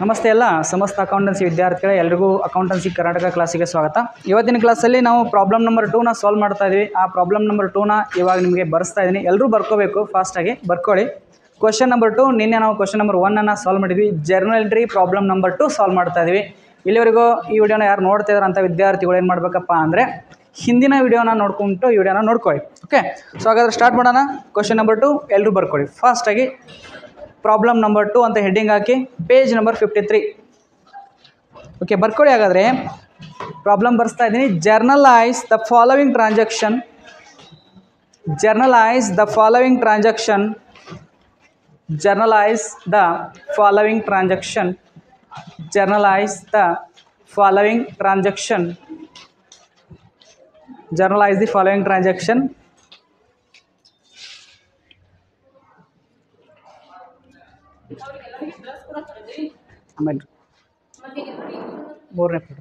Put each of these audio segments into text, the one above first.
ನಮಸ್ತೆ ಎಲ್ಲ ಸಮಸ್ತ ಅಕೌಂಟೆನ್ಸಿ ವಿದ್ಯಾರ್ಥಿಗಳೇ, ಎಲ್ರಿಗೂ ಅಕೌಂಟೆನ್ಸಿ ಕರ್ನಾಟಕ ಕ್ಲಾಸಿಗೆ ಸ್ವಾಗತ. ಇವತ್ತಿನ ಕ್ಲಾಸಲ್ಲಿ ನಾವು ಪ್ರಾಬ್ಲಮ್ ನಂಬರ್ 2ನ ಸಾಲ್ವ್ ಮಾಡ್ತಾ ಇದ್ವಿ. ಆ ಪ್ರಾಬ್ಲಮ್ ನಂಬರ್ 2ನ ಇವಾಗ ನಿಮಗೆ ಬರ್ಸ್ತಾ ಇದ್ದೀನಿ. ಎಲ್ಲರೂ ಬರ್ಕೋಬೇಕು, ಫಾಸ್ಟಾಗಿ ಬರ್ಕೊಳ್ಳಿ. ಕ್ವಶನ್ ನಂಬರ್ 2, ನಿನ್ನೆ ನಾವು ಕ್ವಶನ್ ನಂಬರ್ 1ಅನ್ನು ಸಾಲ್ವ್ ಮಾಡಿದ್ವಿ. Journal entry problem number 2 solve ಮಾಡ್ತಾ ಇದ್ವಿ. ಇಲ್ಲಿವರೆಗೂ ಈ ವಿಡಿಯೋನ ಯಾರು ನೋಡ್ತಾ ಇದ್ದಾರೆ ಅಂತ ವಿದ್ಯಾರ್ಥಿಗಳು ಏನು ಮಾಡಬೇಕಪ್ಪ ಅಂದರೆ ಹಿಂದಿನ ವಿಡಿಯೋನ ನೋಡ್ಕೊಂಡು ಈ ವಿಡಿಯೋನ ನೋಡ್ಕೊಳ್ಳಿ. ಓಕೆ, ಸೊ ಹಾಗಾದ್ರೆ ಸ್ಟಾರ್ಟ್ ಮಾಡೋಣ. ಕ್ವಶನ್ ನಂಬರ್ 2 ಎಲ್ಲರೂ ಬರ್ಕೊಳ್ಳಿ ಫಾಸ್ಟಾಗಿ. ಪ್ರಾಬ್ಲಮ್ ನಂಬರ್ 2 ಅಂತ ಹೆಡ್ಡಿಂಗ್ ಹಾಕಿ ಪೇಜ್ ನಂಬರ್ 53. ಓಕೆ, ಬರ್ಕೊಳ್ಳಿ. ಹಾಗಾದರೆ ಪ್ರಾಬ್ಲಮ್ ಬರ್ಸ್ತಾ ಇದ್ದೀನಿ. Journalise the following transaction. Journalise the following transaction. Journalise the following transaction. Journalise the following transaction. Journalise the following transaction. ಆಮೇಲೆ ಮೂರನೇ ಪುಟ.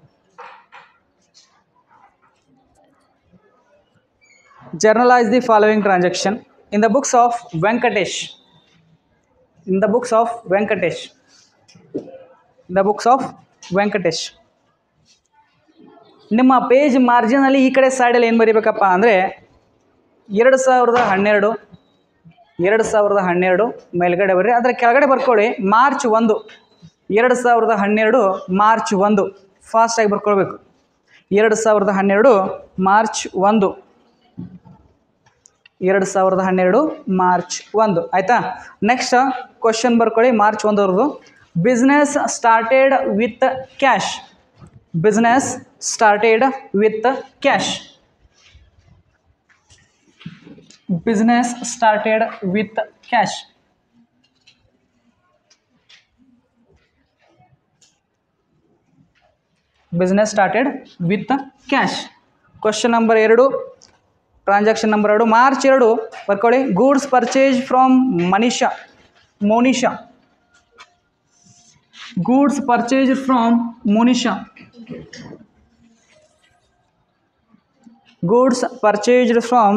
Journalize the following transaction in the books of Venkatesh. In the books of Venkatesh. In the books of Venkatesh. ನಿಮ್ಮ page ಮಾರ್ಜಿನಲ್ಲಿ ಈ ಕಡೆ ಸೈಡಲ್ಲಿ ಏನು ಬರೀಬೇಕಪ್ಪ ಅಂದರೆ 2012 ಮೇಲ್ಗಡೆ ಬರ್ರಿ. ಅದರ ಕೆಳಗಡೆ ಬರ್ಕೊಳ್ಳಿ ಮಾರ್ಚ್ 1, 2012 ಮಾರ್ಚ್ 1. ಫಾಸ್ಟಾಗಿ ಬರ್ಕೊಳ್ಬೇಕು. 2012 ಮಾರ್ಚ್ 1. 2012 ಮಾರ್ಚ್ 1 ಆಯಿತಾ. ನೆಕ್ಸ್ಟ್ ಕ್ವಶನ್ ಬರ್ಕೊಳ್ಳಿ March 1. Business started with cash. Business started with cash. Business started with cash. Business started with cash. Question number 2, transaction number 2, March 2 ಬರ್ಕೊಳ್ಳಿ. Goods purchased from Monisha. Goods purchased from Monisha. Goods purchased from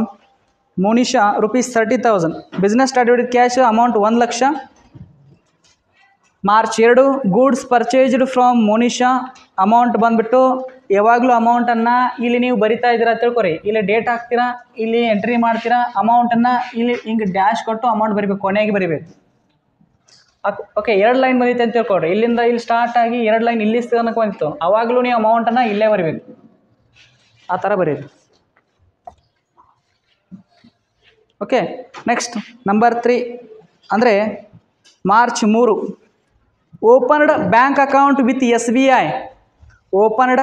Monisha rupees 30,000. Business started with cash amount 1 lakh. March 2 goods purchased from Monisha. Amount ಬಂದುಬಿಟ್ಟು ಯಾವಾಗಲೂ ಅಮೌಂಟನ್ನು ಇಲ್ಲಿ ನೀವು ಬರಿತಾ ಇದ್ದೀರಾ ತಿಳ್ಕೊರಿ. ಇಲ್ಲಿ date ಹಾಕ್ತೀರಾ, ಇಲ್ಲಿ ಎಂಟ್ರಿ ಮಾಡ್ತೀರಾ, ಅಮೌಂಟನ್ನು ಇಲ್ಲಿ ಹಿಂಗೆ ಡ್ಯಾಶ್ ಕೊಟ್ಟು ಅಮೌಂಟ್ ಬರಿಬೇಕು, ಕೊನೆಗೆ ಬರಿಬೇಕು. ಓಕೆ, 2 ಲೈನ್ ಬರೀತೆ ಅಂತ ತಿಳ್ಕೊಡ್ರಿ. ಇಲ್ಲಿಂದ ಇಲ್ಲಿ ಸ್ಟಾರ್ಟ್ ಆಗಿ 2 ಲೈನ್ ಇಲ್ಲಿ ತನಕ ಬಂತು. ಆವಾಗಲೂ ನೀವು ಅಮೌಂಟನ್ನು ಇಲ್ಲೇ ಬರಿಬೇಕು, ಆ ಥರ ಬರೀರಿ. ಓಕೆ, ನೆಕ್ಸ್ಟ್ ನಂಬರ್ 3 ಅಂದರೆ March 3. Opened bank account with SBI. Opened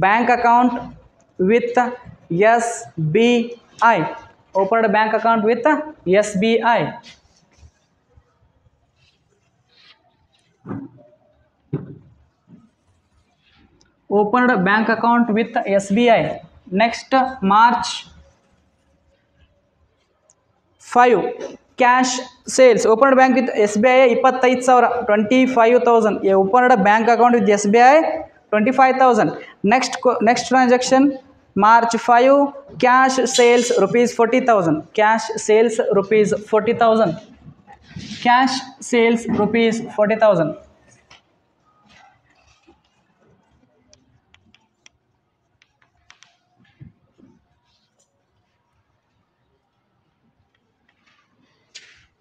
bank account with SBI. Opened bank account with SBI. Opened bank account with SBI. Next March 5 cash sales. Opened bank with SBI 25,000, 25,000. Opened bank account with SBI 25,000. Next transaction March 5 cash sales rupees 40,000. Cash sales rupees 40,000. Cash sales rupees 40,000.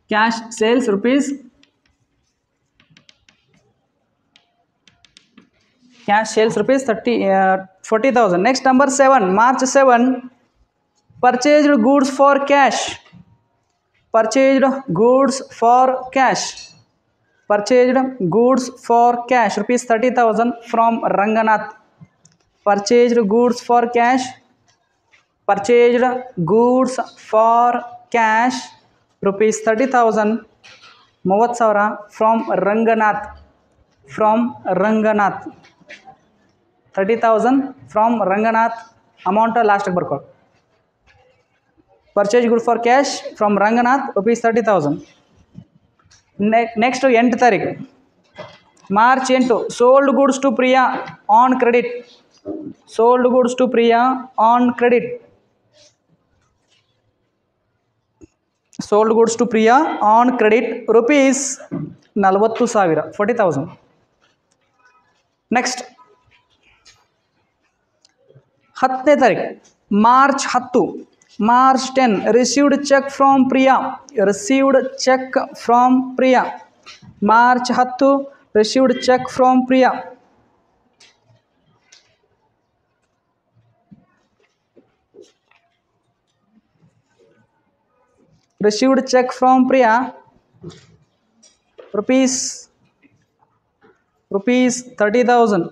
Cash sales rupees 40,000. Next number 7, March 7, purchased goods for cash. Purchased goods for cash. Purchased goods for cash rupees 30,000 from Ranganath. Purchased goods for cash. Purchased goods for cash rupees 30,000, 30,000 from Ranganath. From Ranganath 30,000 from Ranganath. Amount ಲಾಸ್ಟಿಗೆ ಬರ್ಕೊಳ್ಳಿ. Purchase good for cash from Ranganath rupees 30,000. Next 8 ತಾರೀಕು March 8, sold goods to Priya on credit. Sold goods to Priya on credit. sold goods to Priya on credit rupees 40,000 40,000 next 10ನೇ ತಾರೀಕು March 10 March 10 received cheque from Priya March 10 received cheque from Priya received check from Priya rupees 30,000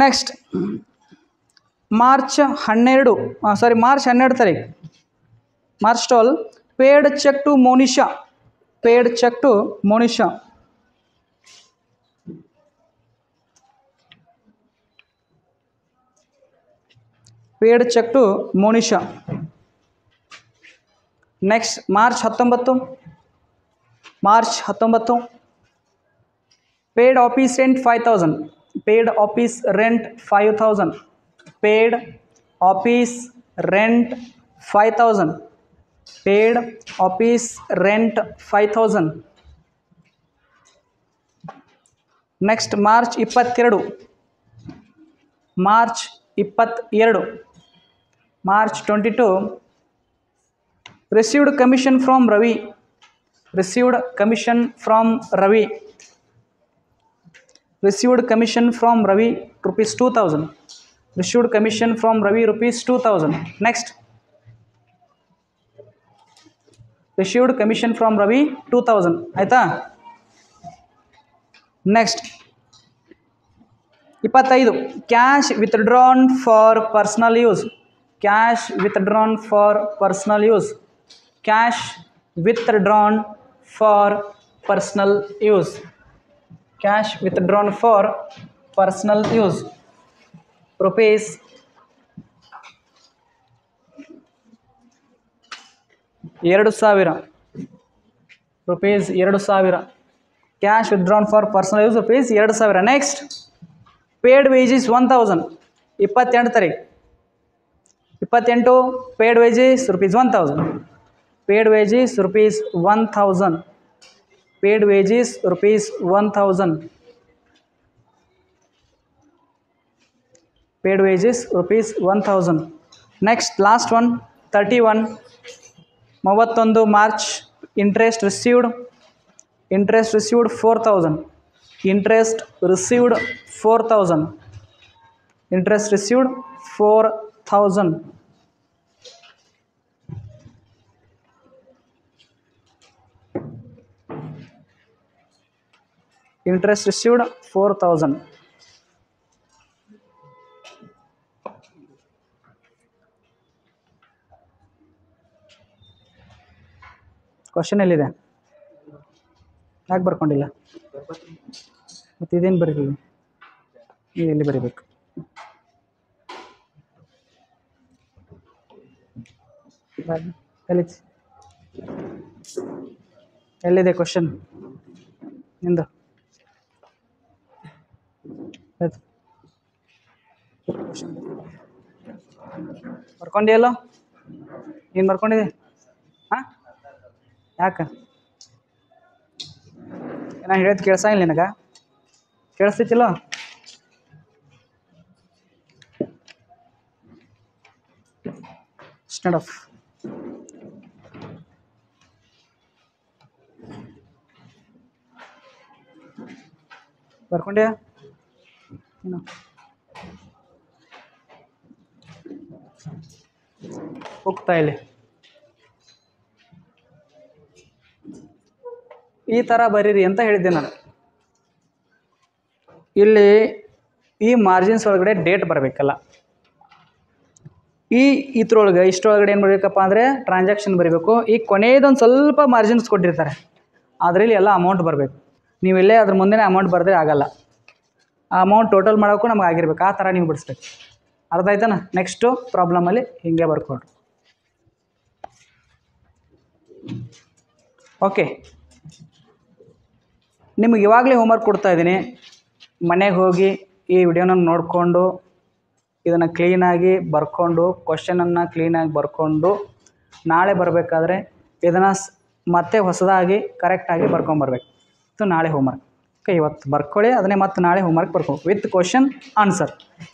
next March 12 ತಾರೀಕು March 12 paid check to Monisha paid check to Monisha next March 19 paid office rent 5,000 paid office rent 5,000 paid office rent 5,000 paid office rent 5,000 next March 22 March 22 received commission from Ravi rupees 2,000 received commission from Ravi rupees 2,000 next received commission from Ravi 2,000 ಆಯ್ತಾ next 25 cash withdrawn for personal use cash withdrawn for personal use rupees 2,000 cash withdrawn for personal use rupees 2,000 next paid wages 1,000 28 ತಾರೀಕು 28 paid wages rupees 1,000 paid wages rupees 1,000 next last one 31 March interest received 4,000 interest received 4,000 interest received 4,000 question ಎಲ್ಲಿದೆ ಯಾಕೆ ಬರ್ಕೊಂಡಿಲ್ಲ ಮತ್ತು ಇದೇನು ಬರೀತೀವಿ ನೀವು ಎಲ್ಲಿ ಬರೀಬೇಕು ಎಲ್ಲಿದೆ question ನಿಂದು ಬರ್ಕೊಂಡಿಯಲ್ಲ ಏನು ಬರ್ಕೊಂಡಿದೆ ಹಾಂ ಯಾಕೆ ನಾನು ಹೇಳೋದು ಕೇಳಿಸಂಗಿಲ್ಲ ನಿನಗೆ ಕೇಳಿಸ್ತೈತಿಲ್ಲ ಸ್ಟ್ಯಾಂಡ್ ಆಫ್ ಬರ್ಕೊಂಡ್ಯಾ ಏನು ಹೋಗ್ತಾ ಇಲ್ಲಿ ಈ ಥರ ಬರೀರಿ ಅಂತ ಹೇಳಿದ್ದೆ ನಾನು. ಇಲ್ಲಿ ಈ ಮಾರ್ಜಿನ್ಸ್ ಒಳಗಡೆ ಡೇಟ್ ಬರಬೇಕಲ್ಲ. ಇದ್ರೊಳಗೆ ಇಷ್ಟೊಳಗಡೆ ಏನು ಬರಬೇಕಪ್ಪ ಅಂದರೆ ಟ್ರಾನ್ಸಾಕ್ಷನ್ ಬರೀಬೇಕು. ಈ ಕೊನೆಯದೊಂದು ಸ್ವಲ್ಪ ಮಾರ್ಜಿನ್ಸ್ ಕೊಟ್ಟಿರ್ತಾರೆ, ಅದರಲ್ಲಿ ಎಲ್ಲ ಅಮೌಂಟ್ ಬರಬೇಕು. ನೀವೆಲ್ಲೇ ಅದ್ರ ಮುಂದೆ ಅಮೌಂಟ್ ಬರೆದ್ರೆ ಆಗಲ್ಲ. ಆ ಅಮೌಂಟ್ ಟೋಟಲ್ ಮಾಡೋಕ್ಕೂ ನಮ್ಗೆ ಆಗಿರ್ಬೇಕು. ಆ ಥರ ನೀವು ಬಿಡಿಸ್ಬೇಕು. ಅರ್ಥ ಆಯ್ತಾನ? ನೆಕ್ಸ್ಟು ಪ್ರಾಬ್ಲಮಲ್ಲಿ ಹೀಗೆ ಬರ್ಕೊಡ್ರಿ. ಓಕೆ, ನಿಮಗೆ ಇವಾಗಲೇ ಹೋಮ್ವರ್ಕ್ ಕೊಡ್ತಾ ಇದ್ದೀನಿ. ಮನೆಗೆ ಹೋಗಿ ಈ ವಿಡಿಯೋನ ನೋಡಿಕೊಂಡು ಇದನ್ನು ಕ್ಲೀನಾಗಿ ಬರ್ಕೊಂಡು ಕ್ವಶನನ್ನು ಕ್ಲೀನಾಗಿ ಬರ್ಕೊಂಡು ನಾಳೆ ಬರಬೇಕಾದ್ರೆ ಇದನ್ನು ಮತ್ತೆ ಹೊಸದಾಗಿ ಕರೆಕ್ಟಾಗಿ ಬರ್ಕೊಂಬರ್ಬೇಕು. ಇದು ನಾಳೆ ಹೋಮ್ವರ್ಕ್. ಓಕೆ, ಇವತ್ತು ಬರ್ಕೊಳ್ಳಿ, ಅದನ್ನೇ ಮತ್ತೆ ನಾಳೆ ಹೋಮ್ವರ್ಕ್ ಬರ್ಕೊ ವಿತ್ ಕ್ವಶನ್ ಆನ್ಸರ್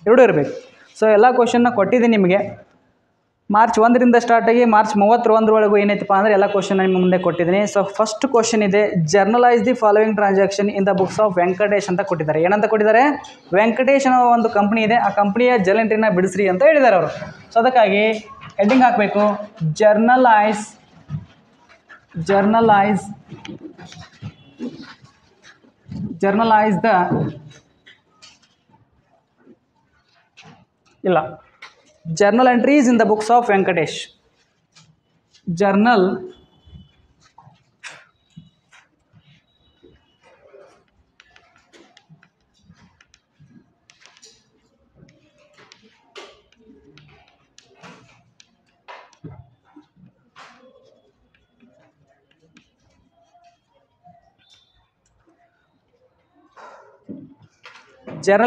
ಎರಡೂ ಇರಬೇಕು. ಸೊ ಎಲ್ಲ ಕ್ವಶನ್ನ ಕೊಟ್ಟಿದ್ದೀನಿ ನಿಮಗೆ. ಮಾರ್ಚ್ 1ರಿಂದ ಸ್ಟಾರ್ಟ್ ಆಗಿ ಮಾರ್ಚ್ 31ರವರೆಗೂ ಏನೈತಪ್ಪ ಅಂದರೆ ಎಲ್ಲ ಕ್ವಶನ್ ನಿಮ್ಮ ಮುಂದೆ ಕೊಟ್ಟಿದ್ದೀನಿ. ಸೊ ಫಸ್ಟ್ ಕ್ವಶನ್ ಇದೆ, journalise the following transaction in the books of Venkatesh ಅಂತ ಕೊಟ್ಟಿದ್ದಾರೆ. ಏನಂತ ಕೊಟ್ಟಿದ್ದಾರೆ? ವೆಂಕಟೇಶ್ ಅನ್ನೋ ಒಂದು ಕಂಪ್ನಿ ಇದೆ, ಆ ಕಂಪ್ನಿಯ ಜರ್ನಲ್ ಬಿಡಿಸ್ರಿ ಅಂತ ಹೇಳಿದ್ದಾರೆ ಅವರು. ಸೊ ಅದಕ್ಕಾಗಿ ಹೆಡ್ಡಿಂಗ್ ಹಾಕಬೇಕು, ಜರ್ನಲೈಸ್ ದ ಇಲ್ಲ journal entries in the books of Venkatesh. Journal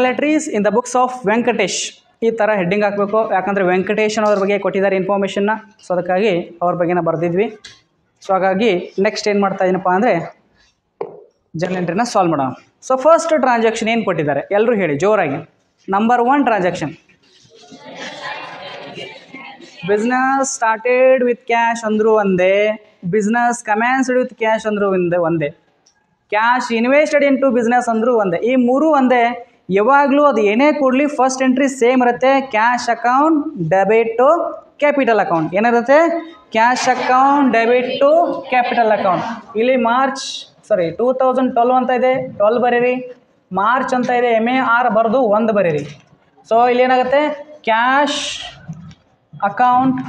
entries in the books of Venkatesh. ಈ ಥರ ಹೆಡ್ಡಿಂಗ್ ಹಾಕಬೇಕು, ಯಾಕಂದರೆ ವೆಂಕಟೇಶನ್ ಅವ್ರ ಬಗ್ಗೆ ಕೊಟ್ಟಿದ್ದಾರೆ ಇನ್ಫಾರ್ಮೇಷನ್ನ. ಸೊ ಅದಕ್ಕಾಗಿ ಅವ್ರ ಬಗ್ಗೆನ ಬರೆದಿದ್ವಿ. ಸೊ ಹಾಗಾಗಿ ನೆಕ್ಸ್ಟ್ ಏನು ಮಾಡ್ತಾ ಇದೀನಪ್ಪ ಅಂದರೆ ಜರ್ನಲ್ ಎಂಟ್ರಿನ ಸಾಲ್ವ್ ಮಾಡೋಣ. ಸೊ ಫಸ್ಟ್ ಟ್ರಾನ್ಸಾಕ್ಷನ್ ಏನು ಕೊಟ್ಟಿದ್ದಾರೆ ಎಲ್ಲರೂ ಹೇಳಿ ಜೋರಾಗಿ. Number 1 transaction, business started with cash ಅಂದರೂ ಒಂದೇ, ಬಿಸ್ನೆಸ್ ಕಮೆನ್ಸ್ಡ್ ವಿತ್ ಕ್ಯಾಶ್ ಅಂದರೂ ಒಂದೇ, cash invested in to business ಅಂದರೂ ಒಂದೇ. ಈ ಮೂರು ಒಂದೇ. ಯಾವಾಗಲೂ ಅದು ಏನೇ ಕೊಡಲಿ ಫಸ್ಟ್ ಎಂಟ್ರಿ ಸೇಮ್ ಇರುತ್ತೆ. Cash account debit to capital account ಏನಿರುತ್ತೆ? Cash account debit to capital account. ಇಲ್ಲಿ 2012 ಅಂತ ಇದೆ, 12 ಬರೀರಿ. ಮಾರ್ಚ್ ಅಂತ ಇದೆ, MAR ಬರೆದು 1 ಬರೀರಿ. ಸೊ ಇಲ್ಲಿ ಏನಾಗುತ್ತೆ? Cash account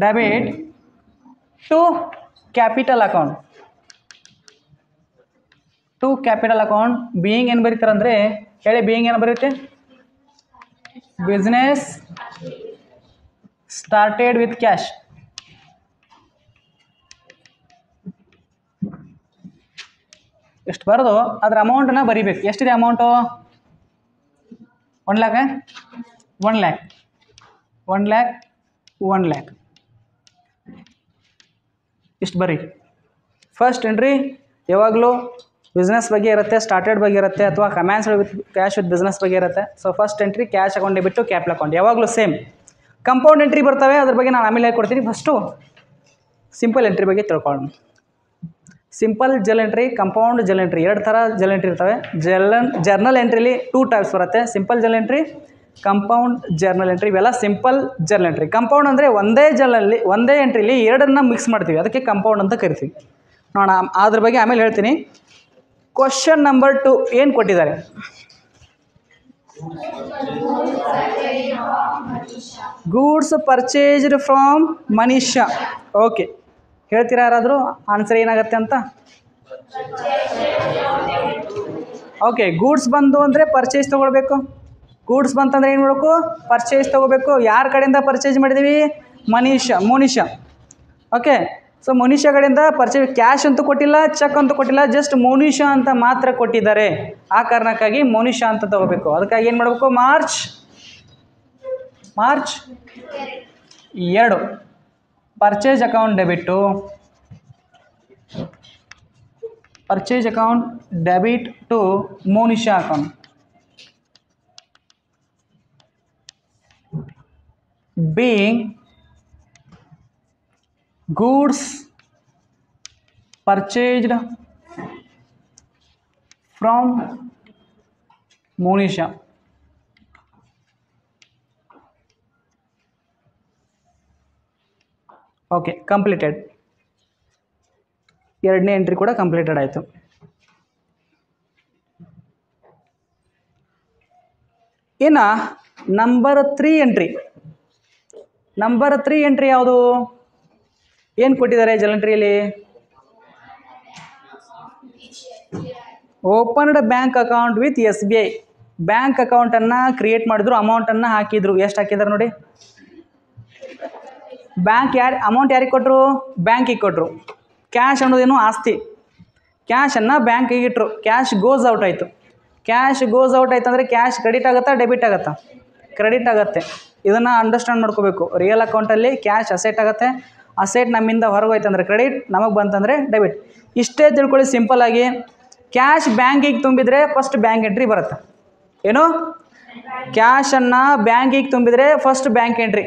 debit to capital account being ಏನು ಬರೀತಾರೆ ಅಂದರೆ ಹೇಳಿ, ಬೀಯಿಂಗ್ ಏನು ಬರುತ್ತೆ? Business started with cash. ಎಷ್ಟು ಬರೋದು ಅದ್ರ ಅಮೌಂಟನ್ನ ಬರೀಬೇಕು. ಎಷ್ಟಿದೆ ಅಮೌಂಟು? 1 lakh 1 lakh ಇಷ್ಟು ಬರೀ. ಫಸ್ಟ್ ಎಂಟ್ರಿ ಯಾವಾಗಲೂ ಬಿಸ್ನೆಸ್ ಬಗ್ಗೆ ಇರುತ್ತೆ, ಸ್ಟಾರ್ಟೆಡ್ ಬಗ್ಗೆ ಇರುತ್ತೆ, ಅಥವಾ ಕಮ್ಯಾನ್ಸ್ ವಿತ್ ಕ್ಯಾಶ್ ವಿತ್ ಬಿಸ್ನೆಸ್ ಬಗ್ಗೆ ಇರುತ್ತೆ. So first entry cash account ಬಿಟ್ಟು ಕ್ಯಾಪಿಟಲ್ ಅಕೌಂಟ್ ಯಾವಾಗಲೂ ಸೇಮ್. ಕಂಪೌಂಡ್ ಎಂಟ್ರಿ ಬರ್ತವೆ, ಅದ್ರ ಬಗ್ಗೆ ನಾನು ಆಮೇಲೆ ಹೇಳ್ಕೊಡ್ತೀನಿ. ಫಸ್ಟು ಸಿಂಪಲ್ ಎಂಟ್ರಿ ಬಗ್ಗೆ ತಿಳ್ಕೊಳ್ಳೋಣ. Simple journal entry, compound journal entry, 2 ಥರ ಜರ್ನಲ್ ಎಂಟ್ರಿ ಇರ್ತವೆ. ಜರ್ನಲ್ ಎಂಟ್ರಿಲಿ 2 ಟೈಪ್ಸ್ ಬರುತ್ತೆ, simple journal entry, compound journal entry. ಇವೆಲ್ಲ ಸಿಂಪಲ್ ಜರ್ನಲ್ ಎಂಟ್ರಿ. ಕಂಪೌಂಡ್ ಅಂದರೆ ಒಂದೇ ಎಂಟ್ರಿಲಿ 2 ಮಿಕ್ಸ್ ಮಾಡ್ತೀವಿ, ಅದಕ್ಕೆ ಕಂಪೌಂಡ್ ಅಂತ ಕರಿತೀವಿ. ನೋಡೋಣ, ಅದ್ರ ಬಗ್ಗೆ ಆಮೇಲೆ ಹೇಳ್ತೀನಿ. ಕ್ವಶನ್ ನಂಬರ್ 2 ಏನು ಕೊಟ್ಟಿದ್ದಾರೆ? Goods purchased from Manisha. Okay, ಹೇಳ್ತೀರಾ ಯಾರಾದರೂ ಆನ್ಸರ್ ಏನಾಗುತ್ತೆ ಅಂತ? ಓಕೆ, ಗೂಡ್ಸ್ ಬಂದು ಅಂದರೆ ಪರ್ಚೇಸ್ ತೊಗೊಳ್ಬೇಕು. ಗೂಡ್ಸ್ ಬಂತಂದರೆ ಏನು ಮಾಡಬೇಕು? ಪರ್ಚೇಸ್ ತೊಗೋಬೇಕು. ಯಾರ ಕಡೆಯಿಂದ ಪರ್ಚೇಸ್ ಮಾಡಿದ್ದೀವಿ? ಮೋನಿಷಾ. ಓಕೆ, ಸೊ ಮೋನಿಷಾ ಕಡೆಯಿಂದ ಪರ್ಚೇಸ್. ಕ್ಯಾಶ್ ಅಂತೂ ಕೊಟ್ಟಿಲ್ಲ, ಚೆಕ್ ಅಂತೂ ಕೊಟ್ಟಿಲ್ಲ, ಜಸ್ಟ್ ಮೋನಿಷಾ ಅಂತ ಮಾತ್ರ ಕೊಟ್ಟಿದ್ದಾರೆ. ಆ ಕಾರಣಕ್ಕಾಗಿ ಮೋನಿಷಾ ಅಂತ ತಗೋಬೇಕು. ಅದಕ್ಕಾಗಿ ಏನು ಮಾಡಬೇಕು? March 2 purchase account debit to Monisha account. Being goods purchased from Monisha. Okay, completed. 2ನೇ ಎಂಟ್ರಿ ಕೂಡ ಕಂಪ್ಲೀಟೆಡ್ ಆಯಿತು. ಇನ್ನು ನಂಬರ್ 3 ಎಂಟ್ರಿ ಯಾವುದು? ಏನು ಕೊಟ್ಟಿದ್ದಾರೆ ಜರ್ನಲ್ ಎಂಟ್ರಿಯಲ್ಲಿ? Opened bank account with SBI. Bank ಅಕೌಂಟನ್ನು ಕ್ರಿಯೇಟ್ ಮಾಡಿದ್ರು, ಅಮೌಂಟನ್ನು ಹಾಕಿದ್ರು. ಎಷ್ಟು ಹಾಕಿದ್ದಾರೆ ನೋಡಿ. ಅಮೌಂಟ್ ಯಾರಿಗೆ ಕೊಟ್ಟರು? ಬ್ಯಾಂಕಿಗೆ ಕೊಟ್ಟರು. ಕ್ಯಾಶ್ ಅನ್ನೋದೇನು ಆಸ್ತಿ. ಕ್ಯಾಶನ್ನು ಬ್ಯಾಂಕಿಗೆ ಇಟ್ಟರು. ಕ್ಯಾಶ್ ಗೋಸ್ ಔಟ್ ಆಯಿತು ಅಂದರೆ ಕ್ಯಾಶ್ ಕ್ರೆಡಿಟ್ ಆಗುತ್ತಾ ಡೆಬಿಟ್ ಆಗುತ್ತಾ? ಕ್ರೆಡಿಟ್ ಆಗುತ್ತೆ. ಇದನ್ನು ಅಂಡರ್ಸ್ಟ್ಯಾಂಡ್ ಮಾಡ್ಕೋಬೇಕು. ರಿಯಲ್ ಅಕೌಂಟಲ್ಲಿ ಕ್ಯಾಶ್ ಅಸೆಟ್ ಆಗುತ್ತೆ, ಅಸೆಟ್ ನಮ್ಮಿಂದ ಹೊರಗೆ ಹೋಯ್ತಂದ್ರೆ ಕ್ರೆಡಿಟ್, ನಮಗೆ ಬಂತಂದರೆ ಡೆಬಿಟ್. ಇಷ್ಟೇ ತಿಳ್ಕೊಳ್ಳಿ ಸಿಂಪಲ್ಲಾಗಿ. ಕ್ಯಾಶ್ ಬ್ಯಾಂಕಿಗೆ ತುಂಬಿದರೆ ಫಸ್ಟ್ ಬ್ಯಾಂಕ್ ಎಂಟ್ರಿ ಬರುತ್ತೆ. ಏನು? ಕ್ಯಾಶನ್ನು ಬ್ಯಾಂಕಿಗೆ ತುಂಬಿದರೆ first bank entry,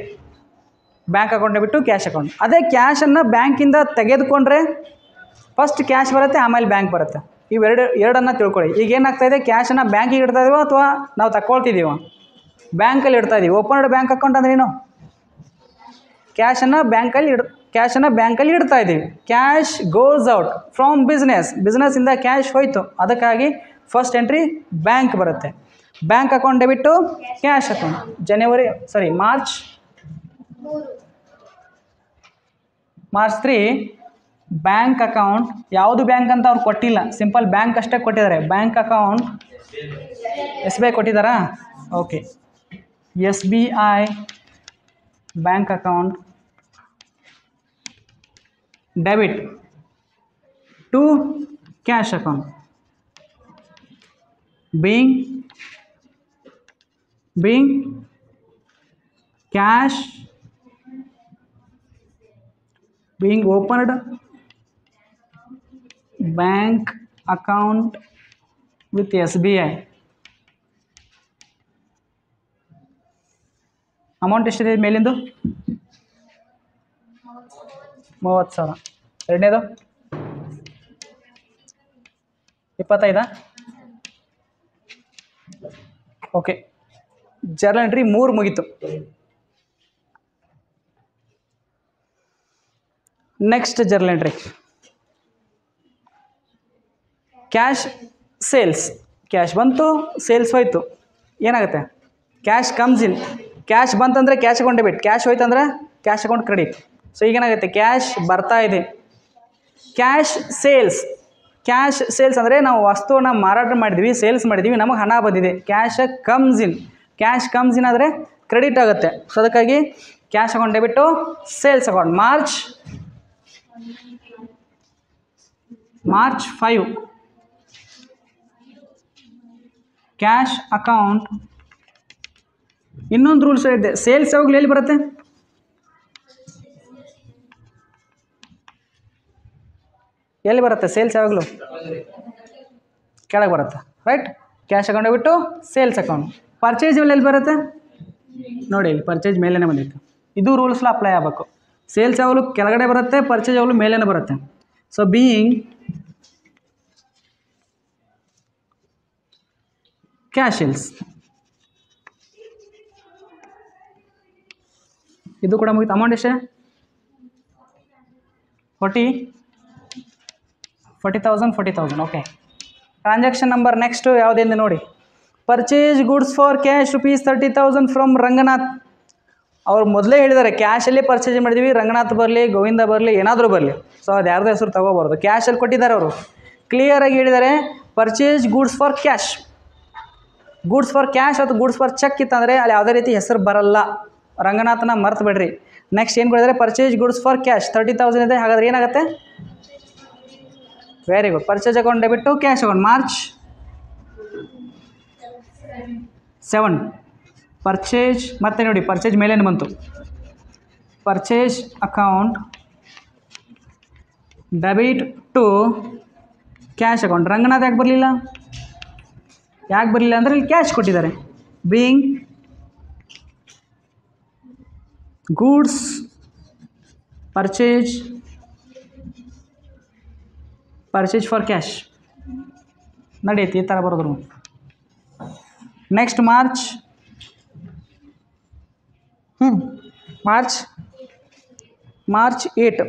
bank account ಬಿಟ್ಟು ಕ್ಯಾಶ್ ಅಕೌಂಟ್. ಅದೇ ಕ್ಯಾಶನ್ನು ಬ್ಯಾಂಕಿಂದ ತೆಗೆದುಕೊಂಡ್ರೆ ಫಸ್ಟ್ ಕ್ಯಾಶ್ ಬರುತ್ತೆ, ಆಮೇಲೆ ಬ್ಯಾಂಕ್ ಬರುತ್ತೆ. ಎರಡನ್ನು ತಿಳ್ಕೊಳ್ಳಿ. ಈಗ ಏನಾಗ್ತಾಯಿದೆ, ಕ್ಯಾಶನ್ನು ಬ್ಯಾಂಕಿಗೆ ಇಡ್ತಾ ಇದೀವೋ ಅಥವಾ ನಾವು ತಗೊಳ್ತಿದ್ದೀವೋ? ಬ್ಯಾಂಕಲ್ಲಿ ಇಡ್ತಾ ಇದೀವಿ. ಓಪನ್ಡ್ ಬ್ಯಾಂಕ್ ಅಕೌಂಟ್ ಅಂದ್ರೇನು? ಕ್ಯಾಶನ್ನು ಬ್ಯಾಂಕಲ್ಲಿ ಇಡ್ತಾ ಇದ್ದೀವಿ. ಕ್ಯಾಶ್ ಗೋಸ್ ಔಟ್ ಫ್ರಮ್ ಬಿಸ್ನೆಸ್ಸಿಂದ ಕ್ಯಾಶ್ ಹೋಯಿತು, ಅದಕ್ಕಾಗಿ ಫಸ್ಟ್ ಎಂಟ್ರಿ ಬ್ಯಾಂಕ್ ಬರುತ್ತೆ. Bank account debit to cash account. March 3 bank account. ಯಾವುದು ಬ್ಯಾಂಕ್ ಅಂತ ಅವ್ರು ಕೊಟ್ಟಿಲ್ಲ, ಸಿಂಪಲ್ ಬ್ಯಾಂಕ್ ಅಷ್ಟೇ ಕೊಟ್ಟಿದ್ದಾರೆ. ಬ್ಯಾಂಕ್ ಅಕೌಂಟ್ SBI ಕೊಟ್ಟಿದ್ದಾರಾ? Okay, SBI bank account debit to cash account. being cash being opened bank account with SBI. Amount ಎಷ್ಟಿದೆ ಮೇಲಿಂದು? 30,000. ಎರಡನೇದು 25. ಓಕೆ, ಜರ್ನಲ್ ಎಂಟ್ರಿ 3 ಮುಗೀತು. Next journal entry cash sales. Cash ಬಂತು, sales ಹೋಯ್ತು, ಏನಾಗುತ್ತೆ? Cash comes in. ಕ್ಯಾಶ್ ಬಂತಂದರೆ cash account debit, cash ಹೋಯ್ತಂದ್ರೆ cash account credit. So ಈಗೇನಾಗುತ್ತೆ, ಕ್ಯಾಶ್ ಬರ್ತಾ ಇದೆ. ಕ್ಯಾಶ್ ಸೇಲ್ಸ್ ಅಂದರೆ ನಾವು ವಸ್ತುವನ್ನು ಮಾರಾಟ ಮಾಡಿದ್ವಿ, ಸೇಲ್ಸ್ ಮಾಡಿದ್ವಿ, ನಮಗೆ ಹಣ ಬಂದಿದೆ. ಕ್ಯಾಶ್ ಕಮ್ಸ್ ಇನ್ ಆದರೆ ಕ್ರೆಡಿಟ್ ಆಗುತ್ತೆ. ಸೊ ಅದಕ್ಕಾಗಿ cash account debit to sales account. March 5 cash account. ಇನ್ನೊಂದು ರೂಲ್ಸ್ ಇದೆ, ಸೇಲ್ಸ್ ಯಾವಾಗಲೂ ಎಲ್ಲಿ ಬರುತ್ತೆ? ಎಲ್ಲಿ ಬರುತ್ತೆ ಸೇಲ್ಸ್? ಯಾವಾಗಲೂ ಕೆಳಗೆ ಬರುತ್ತೆ, ರೈಟ್? ಕ್ಯಾಶ್ ಅಕೌಂಟ್ ಬಿಟ್ಟು ಸೇಲ್ಸ್ ಅಕೌಂಟ್. ಪರ್ಚೇಸ್ ಎಲ್ಲಿ ಬರುತ್ತೆ ನೋಡಿ, ಇಲ್ಲಿ ಪರ್ಚೇಸ್ ಮೇಲೇ ಬಂದಿತ್ತು. ಇದು ರೂಲ್ಸ್ಲ ಅಪ್ಲೈ ಆಗಬೇಕು. ಸೇಲ್ಸ್ ಯಾವಾಗಲೂ ಕೆಳಗಡೆ ಬರುತ್ತೆ, ಪರ್ಚೇಸ್ ಯಾವಾಗಲೂ ಮೇಲೇ ಬರುತ್ತೆ. ಸೊ ಬೀಯಿಂಗ್ ಕ್ಯಾಶ್ ಸೇಲ್ಸ್, ಇದು ಕೂಡ ಮುಗಿತು. ಅಮೌಂಟ್ ಎಷ್ಟೇ? 40,000. ಓಕೆ, ಟ್ರಾನ್ಸಾಕ್ಷನ್ ನಂಬರ್ ನೆಕ್ಸ್ಟ್ ಯಾವುದೆಂದು ನೋಡಿ. Purchase goods for cash ₹30,000 from Ranganath. ಅವ್ರು ಮೊದಲೇ ಹೇಳಿದ್ದಾರೆ ಕ್ಯಾಶಲ್ಲಿ ಪರ್ಚೇಸ್ ಮಾಡಿದ್ವಿ, ರಂಗನಾಥ್ ಬರಲಿ, ಗೋವಿಂದ ಬರಲಿ, ಏನಾದರೂ ಬರಲಿ. ಸೊ ಅದು ಯಾರ್ದು ಹೆಸರು ತಗೋಬಾರ್ದು, ಕ್ಯಾಶಲ್ಲಿ ಕೊಟ್ಟಿದ್ದಾರೆ ಅವರು. ಕ್ಲಿಯರಾಗಿ ಹೇಳಿದ್ದಾರೆ ಪರ್ಚೇಸ್ ಗುಡ್ಸ್ ಫಾರ್ ಕ್ಯಾಶ್. ಅಥವಾ ಗುಡ್ಸ್ ಫಾರ್ ಚೆಕ್ ಇತ್ತಂದರೆ ಅಲ್ಲಿ ಯಾವುದೇ ರೀತಿ ಹೆಸರು ಬರಲ್ಲ. ರಂಗನಾಥನ ಮರ್ತು ಬಿಡ್ರಿ. ನೆಕ್ಸ್ಟ್ ಏನು ಕೊಡಿದ್ದಾರೆ? ಪರ್ಚೇಸ್ ಗುಡ್ಸ್ ಫಾರ್ ಕ್ಯಾಶ್ 30,000 ಇದೆ. ಹಾಗಾದ್ರೆ ಏನಾಗುತ್ತೆ? Very good. Purchase account debit to cash account. March 7 purchase. ಮತ್ತೆ ನೋಡಿ, ಪರ್ಚೇಸ್ ಮೇಲೇನು ಬಂತು? Purchase account debit to cash account. Ranganath ಯಾಕೆ ಬರಲಿಲ್ಲ ಅಂದರೆ ಇಲ್ಲಿ ಕ್ಯಾಶ್ ಕೊಟ್ಟಿದ್ದಾರೆ. Being goods purchase for cash ನಡೆಯುತ್ತೆ, ಈ ಥರ ಬರೋದ್ರು. Next March 8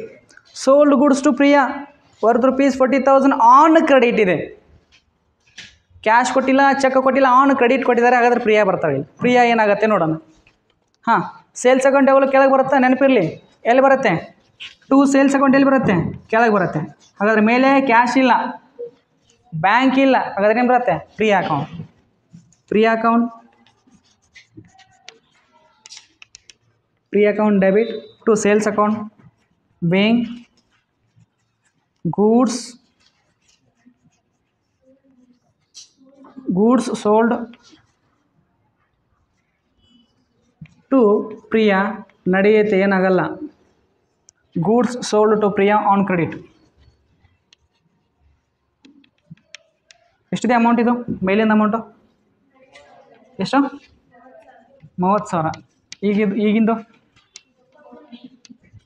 sold goods to Priya worth ₹40,000 on credit ಇದೆ. ಕ್ಯಾಶ್ ಕೊಟ್ಟಿಲ್ಲ, ಚೆಕ್ ಕೊಟ್ಟಿಲ್ಲ, ಆನ್ ಕ್ರೆಡಿಟ್ ಕೊಟ್ಟಿದ್ದಾರೆ. ಹಾಗಾದ್ರೆ ಪ್ರಿಯಾ ಬರ್ತಾಳೆ. ಪ್ರಿಯಾ ಏನಾಗುತ್ತೆ ನೋಡೋಣ. ಸೇಲ್ಸ್ ಅಕೌಂಟ್ ಯಾವಾಗಲೂ ಕೆಳಗೆ ಬರುತ್ತೆ, ನೆನಪಿರಲಿ. ಎಲ್ಲಿ ಬರುತ್ತೆ? ಟು ಸೇಲ್ಸ್ ಅಕೌಂಟ್ ಎಲ್ಲಿ ಬರುತ್ತೆ? ಕೆಳಗೆ ಬರುತ್ತೆ. ಹಾಗಾದ್ರೆ ಮೇಲೆ ಕ್ಯಾಶ್ ಇಲ್ಲ, ಬ್ಯಾಂಕ್ ಇಲ್ಲ, ಹಾಗಾದ್ರೆ ಏನು ಬರುತ್ತೆ? Priya account debit to sales account. being goods sold to Priya ನಡೆಯುತ್ತೆ, ಏನಾಗಲ್ಲ. Goods sold to Priya on credit. ಎಷ್ಟಿದೆ ಅಮೌಂಟ್ ಇದು ಮೇಲಿಂದ ಅಮೌಂಟು? ಎಷ್ಟು? 30,000. ಈಗಿಂದು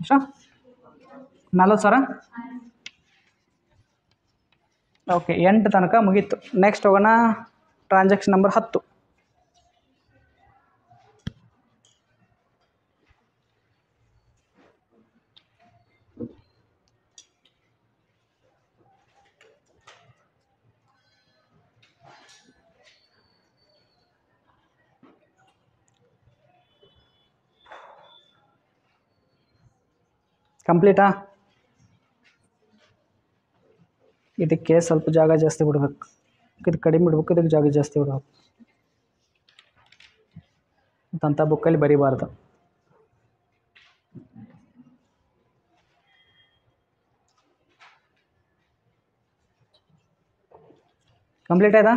ಎಷ್ಟು? 40,000. ಓಕೆ, 8 ತನಕ ಮುಗೀತು. ನೆಕ್ಸ್ಟ್ ಹೋಗೋಣ, ಟ್ರಾನ್ಸಾಕ್ಷನ್ ನಂಬರ್ 10. ಕಂಪ್ಲೀಟಾ? ಇದಕ್ಕೆ ಸ್ವಲ್ಪ ಜಾಗ ಜಾಸ್ತಿ ಬಿಡ್ಬೇಕು, ಇದಕ್ಕೆ ಕಡಿಮೆ ಬಿಡ್ಬೇಕು, ಇದಕ್ಕೆ ಜಾಗ ಜಾಸ್ತಿ ಬಿಡ್ಬೇಕು ಅಂತ ಬುಕ್ಕಲ್ಲಿ ಬರೀಬಾರ್ದು. ಕಂಪ್ಲೀಟ್ ಆಯ್ತಾ?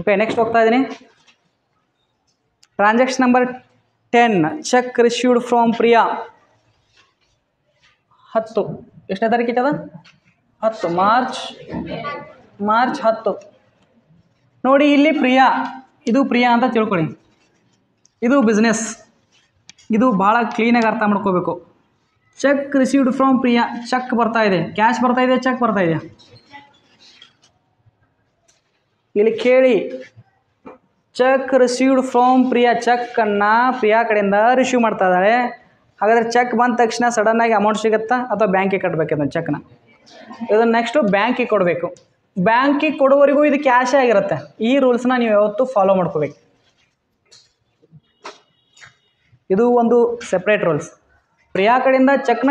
ಓಕೆ, ನೆಕ್ಸ್ಟ್ ಹೋಗ್ತಾ ಇದ್ದೀನಿ. Transaction number 10, cheque received from Priya. 10 ಎಷ್ಟನೇ ತಾರೀಕು ಇಟ್ಟದ? 10 ಮಾರ್ಚ್ 10. ನೋಡಿ ಇಲ್ಲಿ ಪ್ರಿಯಾ, ಇದು ಪ್ರಿಯಾ ಅಂತ ತಿಳ್ಕೊಳ್ಳಿ. ಇದು ಬಿಸ್ನೆಸ್, ಇದು ಭಾಳ ಕ್ಲೀನಾಗಿ ಅರ್ಥ ಮಾಡ್ಕೋಬೇಕು. Cheque received from Priya, cheque ಬರ್ತಾ ಇದೆ, ಕ್ಯಾಶ್ ಬರ್ತಾ ಇದೆ, ಚೆಕ್ ಬರ್ತಾ ಇದೆ. ಇಲ್ಲಿ ಕೇಳಿ, ಚೆಕ್ ರಿಸೀವ್ಡ್ ಫ್ರಾಮ್ ಪ್ರಿಯಾ, ಚೆಕ್ಕನ್ನು ಪ್ರಿಯಾ ಕಡೆಯಿಂದ ರಿಸೀವ್ ಮಾಡ್ತಾ ಇದ್ದಾಳೆ. ಹಾಗಾದರೆ ಚೆಕ್ ಬಂದ ತಕ್ಷಣ ಸಡನ್ನಾಗಿ ಅಮೌಂಟ್ ಸಿಗುತ್ತಾ ಅಥವಾ ಬ್ಯಾಂಕಿಗೆ ಕಟ್ಟಬೇಕು ಅದನ್ನು ಚೆಕ್ನ? ಇದನ್ನು ನೆಕ್ಸ್ಟು ಬ್ಯಾಂಕಿಗೆ ಕೊಡಬೇಕು. ಬ್ಯಾಂಕಿಗೆ ಕೊಡುವವರೆಗೂ ಇದು ಕ್ಯಾಶೇ ಆಗಿರುತ್ತೆ. ಈ ರೂಲ್ಸ್ನ ನೀವು ಯಾವತ್ತೂ ಫಾಲೋ ಮಾಡ್ಕೋಬೇಕು. ಇದು ಒಂದು ಸೆಪ್ರೇಟ್ ರೂಲ್ಸ್. ಪ್ರಿಯಾ ಕಡೆಯಿಂದ ಚೆಕ್ನ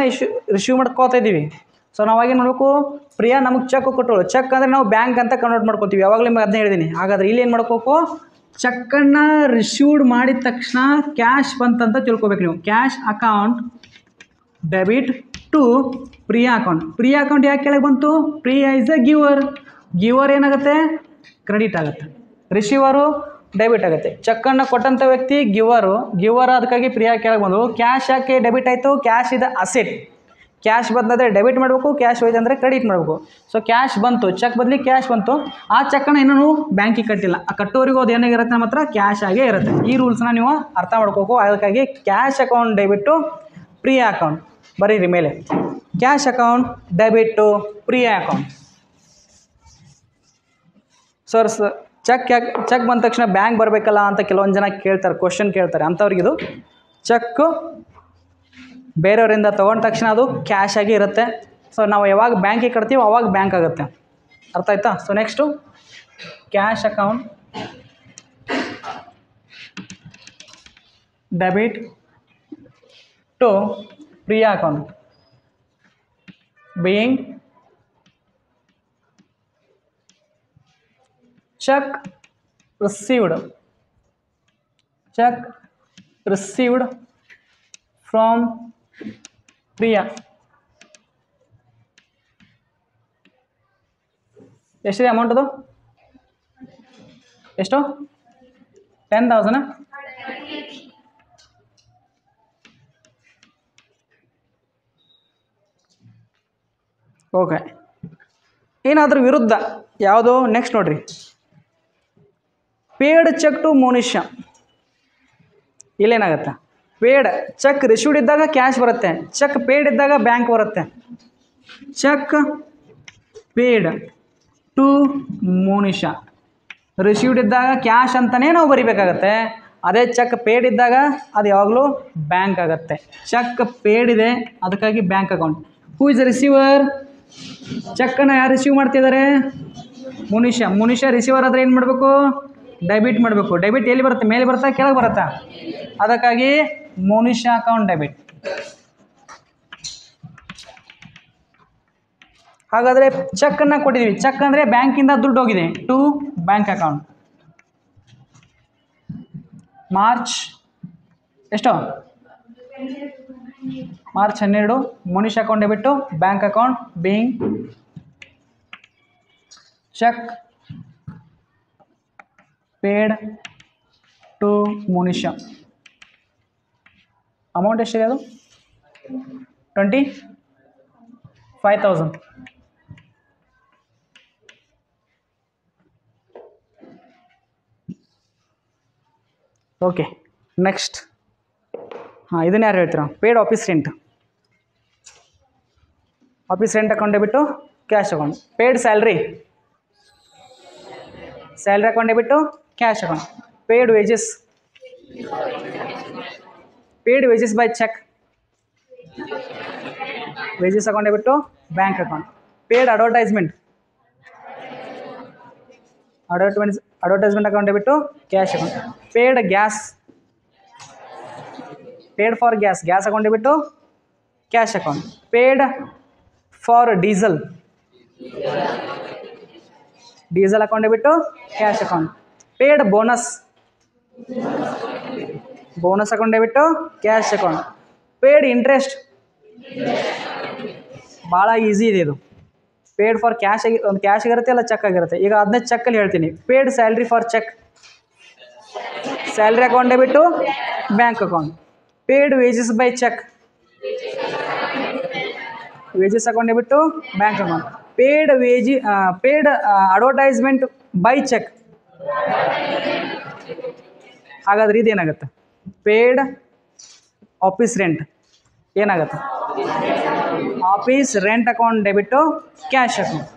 ರಿಸೀವ್ ಮಾಡ್ಕೋತಾ ಇದ್ದೀವಿ. ಸೊ ನಾವಾಗೇನು ಮಾಡಬೇಕು, ಪ್ರಿಯಾ ನಮಗೆ ಚೆಕ್ ಕೊಟ್ಟಳು. ಚೆಕ್ ಅಂದರೆ ನಾವು ಬ್ಯಾಂಕ್ ಅಂತ ಕನ್ವರ್ಟ್ ಮಾಡ್ಕೋತೀವಿ. ಯಾವಾಗಲೂ ನಿಮಗೆ ಅದನ್ನ ಹೇಳಿದ್ದೀನಿ. ಹಾಗಾದರೆ ಇಲ್ಲಿ ಏನು ಮಾಡ್ಕೋಬೇಕು, ಚೆಕ್ಕನ್ನು ರಿಸೀವ್ಡ್ ಮಾಡಿದ ತಕ್ಷಣ ಕ್ಯಾಶ್ ಬಂತಂತ ತಿಳ್ಕೊಬೇಕು ನೀವು. Cash account debit to Priya account. Priya account ಯಾಕೆ ಕೆಳಗೆ ಬಂತು? Priya is a giver. Giver ಏನಾಗುತ್ತೆ? ಕ್ರೆಡಿಟ್ ಆಗುತ್ತೆ. ರಿಸೀವರು ಡೆಬಿಟ್ ಆಗುತ್ತೆ. ಚೆಕ್ಕನ್ನು ಕೊಟ್ಟಂಥ ವ್ಯಕ್ತಿ ಗಿವರ್, ಅದಕ್ಕಾಗಿ ಪ್ರಿಯಾ ಕೆಳಗೆ ಬಂದು. ಕ್ಯಾಶ್ ಯಾಕೆ ಡೆಬಿಟ್ ಆಯಿತು? ಕ್ಯಾಶ್ ಇದೆ ಅಸೆಟ್. ಕ್ಯಾಶ್ ಬಂದರೆ ಡೆಬಿಟ್ ಮಾಡಬೇಕು, ಕ್ಯಾಶ್ ಹೋಯ್ತು ಅಂದರೆ ಕ್ರೆಡಿಟ್ ಮಾಡಬೇಕು. ಸೊ ಕ್ಯಾಶ್ ಬಂತು, ಚೆಕ್ ಬದಲಿಗೆ ಕ್ಯಾಶ್ ಬಂತು. ಆ ಚೆಕ್ಕನ್ನು ಇನ್ನೂ ಬ್ಯಾಂಕಿಗೆ ಕಟ್ಟಿಲ್ಲ. ಆ ಕಟ್ಟೋರಿಗೂ ಅದು ಏನಾಗಿರುತ್ತೆ ನಮ್ಮ ಹತ್ರ? ಕ್ಯಾಶ್ ಆಗೇ ಇರುತ್ತೆ. ಈ ರೂಲ್ಸ್ನ ನೀವು ಅರ್ಥ ಮಾಡ್ಕೋಬೇಕು. ಅದಕ್ಕಾಗಿ cash account debit to Priya account ಬರೀರಿ ಮೇಲೆ. Cash account debit to Priya account. Sir cheque ಬಂದ ತಕ್ಷಣ ಬ್ಯಾಂಕ್ ಬರಬೇಕಲ್ಲ ಅಂತ ಕೆಲವೊಂದು ಜನ ಕೇಳ್ತಾರೆ, ಕ್ವಶನ್ ಕೇಳ್ತಾರೆ. ಅಂಥವ್ರಿಗಿದು ಚೆಕ್ಕು ಬೇರೆಯವರಿಂದ ತೊಗೊಂಡ ತಕ್ಷಣ ಅದು ಕ್ಯಾಶ್ ಆಗಿ ಇರುತ್ತೆ. ಸೊ ನಾವು ಯಾವಾಗ ಬ್ಯಾಂಕಿಗೆ ಕಟ್ತೀವೋ ಅವಾಗ ಬ್ಯಾಂಕ್ ಆಗುತ್ತೆ. ಅರ್ಥ ಆಯ್ತಾ? So next cash account debit to Priya account being check received from Priya. ಎಷ್ಟಿದೆ ಅಮೌಂಟ್? ಅದು ಎಷ್ಟು? 10,000. ಓಕೆ, ಏನಾದರೂ ವಿರುದ್ಧ ಯಾವುದೋ ನೆಕ್ಸ್ಟ್ ನೋಡ್ರಿ. Paid cheque to Monisha. ಇಲ್ಲೇನಾಗುತ್ತೆ? ಪೇಡ್ ಚೆಕ್ ರಿಸೀವ್ಡ್ ಇದ್ದಾಗ ಕ್ಯಾಶ್ ಬರುತ್ತೆ, ಚೆಕ್ ಪೇಡ್ ಇದ್ದಾಗ ಬ್ಯಾಂಕ್ ಬರುತ್ತೆ. Cheque paid to Monisha received ಇದ್ದಾಗ ಕ್ಯಾಶ್ ಅಂತಲೇ ನಾವು ಬರಿಬೇಕಾಗತ್ತೆ. ಅದೇ ಚೆಕ್ ಪೇಡ್ ಇದ್ದಾಗ ಅದು ಯಾವಾಗಲೂ ಬ್ಯಾಂಕ್ ಆಗುತ್ತೆ. ಚೆಕ್ ಪೇಡ್ ಇದೆ, ಅದಕ್ಕಾಗಿ bank account. Who is receiver? ಚೆಕ್ಕನ್ನು ಯಾರು ರಿಸೀವ್ ಮಾಡ್ತಿದ್ದಾರೆ? ಮುನಿಷಾ ರಿಸೀವರ್ ಆದರೆ ಏನು ಮಾಡಬೇಕು? ಡೆಬಿಟ್ ಮಾಡಬೇಕು. ಡೆಬಿಟ್ ಎಲ್ಲಿ ಬರುತ್ತೆ? ಮೇಲೆ ಬರುತ್ತಾ ಕೆಳಗೆ ಬರುತ್ತಾ? ಅದಕ್ಕಾಗಿ ಮುನಿಷಾ ಅಕೌಂಟ್ ಡೆಬಿಟ್. ಹಾಗಾದರೆ ಚೆಕ್ಕನ್ನು ಕೊಟ್ಟಿದ್ದೀವಿ. ಚೆಕ್ ಅಂದರೆ ಬ್ಯಾಂಕಿಂದ ದುಡ್ಡು ಹೋಗಿದೆ ಟು ಬ್ಯಾಂಕ್ ಅಕೌಂಟ್. ಮಾರ್ಚ್ ಎಷ್ಟು? March 12 Munish account debit to bank account being cheque paid to Munisha. Amount ಎಷ್ಟಿದೆ ಅದು? 25,000. Okay, next. ಹಾಂ, ಇದನ್ನು ಯಾರು ಹೇಳ್ತೀರಾ? Paid office rent. Office rent account debit to cash account. Paid salary account debit to cash account. Paid wages by cheque wages account debit to bank account. Paid advertisement account debit to cash account. Paid gas for gas account debit to cash account. Paid for diesel account debit to cash account. Paid bonus account debit to cash account. Paid interest ಭಾಳ easy ಇದೆ ಇದು. Paid for cash ಒಂದು cash ಆಗಿರುತ್ತೆ, ಅಲ್ಲ cheque ಆಗಿರುತ್ತೆ. ಈಗ ಅದನ್ನೇ ಚೆಕ್ಕಲ್ಲಿ ಹೇಳ್ತೀನಿ. Paid salary for cheque salary account debit to bank account. Paid wages by cheque wages account debit to bank account. Paid advertisement by cheque. ಹಾಗಾದ್ರೆ ಇದೇನಾಗುತ್ತೆ? ಪೇಡ್ ಆಫೀಸ್ ರೆಂಟ್ ಏನಾಗುತ್ತೆ? Office rent account debit to cash account.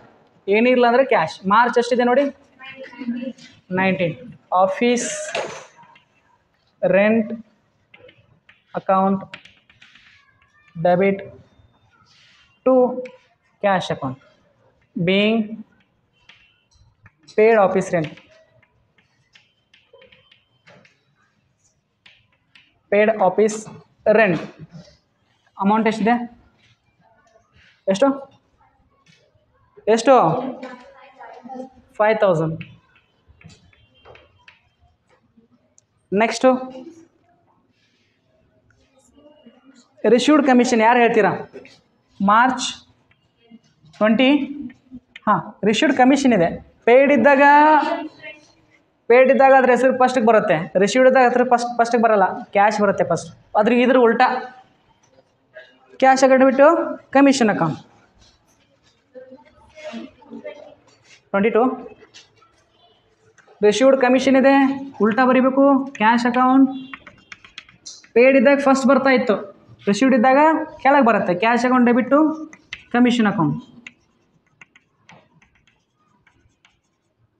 ಏನಿರಲ್ಲ ಅಂದರೆ cash. March ಎಷ್ಟಿದೆ ನೋಡಿ? 19. Office rent account debit to cash account being paid office rent. paid office rent amount ಎಷ್ಟಿದೆ? ಎಷ್ಟು? 5,000. Next received commission ಯಾರು ಹೇಳ್ತೀರಾ? ಮಾರ್ಚ್ 20. ಹಾಂ, ರಿಸೀವ್ಡ್ ಕಮಿಷನ್ ಇದೆ. ಪೇಯ್ಡ್ ಇದ್ದಾಗ ಅದ್ರ ಹೆಸರು ಫಸ್ಟಿಗೆ ಬರುತ್ತೆ. ರಿಸೀವ್ಡ್ ಇದ್ದಾಗ ಅದ್ರ ಫಸ್ಟಿಗೆ ಬರಲ್ಲ, ಕ್ಯಾಶ್ ಬರುತ್ತೆ ಫಸ್ಟ್. ಇದ್ರ ಉಲ್ಟಾ ಕ್ಯಾಶ್ ಅಕೌಂಟ್ ಬಿಟ್ಟು ಕಮಿಷನ್ ಅಕೌಂಟ್. 22 ರಿಸೀವ್ಡ್ ಕಮಿಷನ್ ಇದೆ, ಉಲ್ಟಾ ಬರೀಬೇಕು. Cash account. ಪೇಯ್ಡ್ ಇದ್ದಾಗ ಫಸ್ಟ್ ಬರ್ತಾ ಇತ್ತು, ರಿಸೀವ್ಡ್ ಇದ್ದಾಗ ಕೆಳಗೆ ಬರುತ್ತೆ. Cash account debit to commission account.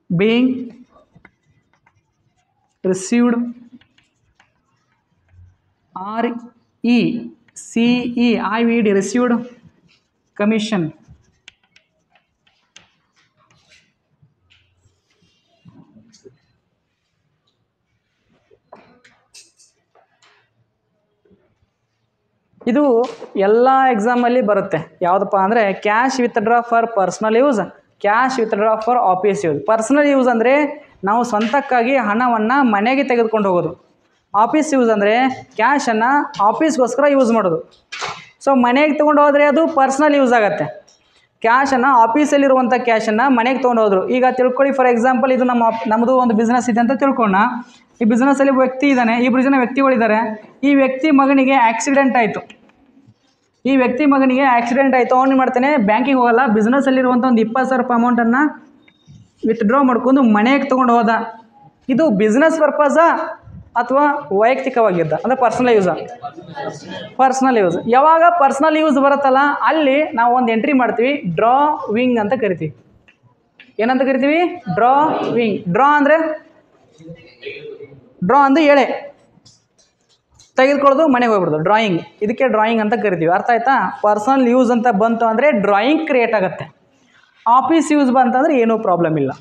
being received received commission. ಇದು ಎಲ್ಲ ಎಕ್ಸಾಮಲ್ಲಿ ಬರುತ್ತೆ. ಯಾವುದಪ್ಪ ಅಂದರೆ cash withdraw for personal use, cash withdraw for office use. Personal use ಅಂದರೆ ನಾವು ಸ್ವಂತಕ್ಕಾಗಿ ಹಣವನ್ನು ಮನೆಗೆ ತೆಗೆದುಕೊಂಡು ಹೋಗೋದು. ಆಫೀಸ್ ಯೂಸ್ ಅಂದರೆ ಕ್ಯಾಶನ್ನು ಆಫೀಸ್ಗೋಸ್ಕರ ಯೂಸ್ ಮಾಡೋದು. ಸೊ ಮನೆಗೆ ತೊಗೊಂಡು ಹೋದರೆ ಅದು ಪರ್ಸ್ನಲ್ ಯೂಸ್ ಆಗುತ್ತೆ. ಕ್ಯಾಶನ್ನು ಆಫೀಸಲ್ಲಿರುವಂಥ ಕ್ಯಾಶನ್ನು ಮನೆಗೆ ತೊಗೊಂಡು ಹೋದರು. ಈಗ ತಿಳ್ಕೊಳ್ಳಿ, ಫಾರ್ ಎಕ್ಸಾಂಪಲ್ ಇದು ನಮ್ಮದು ಒಂದು ಬಿಸ್ನೆಸ್ ಇದೆ ಅಂತ ತಿಳ್ಕೊಳ್ಳೋಣ. ಈ ಬಿಸ್ನೆಸ್ಸಲ್ಲಿ ವ್ಯಕ್ತಿ ಇದ್ದಾನೆ, 2 ಜನ ವ್ಯಕ್ತಿಗಳಿದ್ದಾರೆ. ಈ ವ್ಯಕ್ತಿ ಮಗನಿಗೆ ಆಕ್ಸಿಡೆಂಟ್ ಆಯಿತು. ಅವನು ಮಾಡ್ತಾನೆ, ಬ್ಯಾಂಕಿಗೆ ಹೋಗಲ್ಲ, ಬಿಸ್ನೆಸ್ಸಲ್ಲಿರುವಂಥ ಒಂದು 20,000 ರೂಪಾಯಿ ಅಮೌಂಟನ್ನು ವಿತ್ಡ್ರಾ ಮಾಡ್ಕೊಂಡು ಮನೆಗೆ ತೊಗೊಂಡು ಹೋದ. ಇದು ಬಿಸ್ನೆಸ್ ಪರ್ಪಸಾ ಅಥವಾ ವೈಯಕ್ತಿಕವಾಗಿದ್ದ ಅಂದರೆ ಪರ್ಸ್ನಲ್ ಯೂಸ್. ಯಾವಾಗ ಪರ್ಸ್ನಲ್ ಯೂಸ್ ಬರುತ್ತಲ್ಲ ಅಲ್ಲಿ ನಾವು ಒಂದು ಎಂಟ್ರಿ ಮಾಡ್ತೀವಿ, ಡ್ರಾವಿಂಗ್ ಅಂತ ಕರಿತೀವಿ. ಏನಂತ ಕರಿತೀವಿ? ಡ್ರಾವಿಂಗ್. ಡ್ರಾ ಅಂದರೆ ಎಳೆ ತೆಗೆದುಕೊಳ್ಳೋದು, ಮನೆಗೆ ಹೋಗ್ಬಿಡೋದು. ಡ್ರಾಯಿಂಗ್, ಇದಕ್ಕೆ ಡ್ರಾಯಿಂಗ್ ಅಂತ ಕರಿತೀವಿ. ಅರ್ಥ ಆಯ್ತಾ? ಪರ್ಸನಲ್ ಯೂಸ್ ಅಂತ ಬಂತು ಅಂದರೆ ಡ್ರಾಯಿಂಗ್ ಕ್ರಿಯೇಟ್ ಆಗುತ್ತೆ. ಆಫೀಸ್ ಯೂಸ್ ಬಂತಂದರೆ ಏನೂ ಪ್ರಾಬ್ಲಮ್ ಇಲ್ಲ.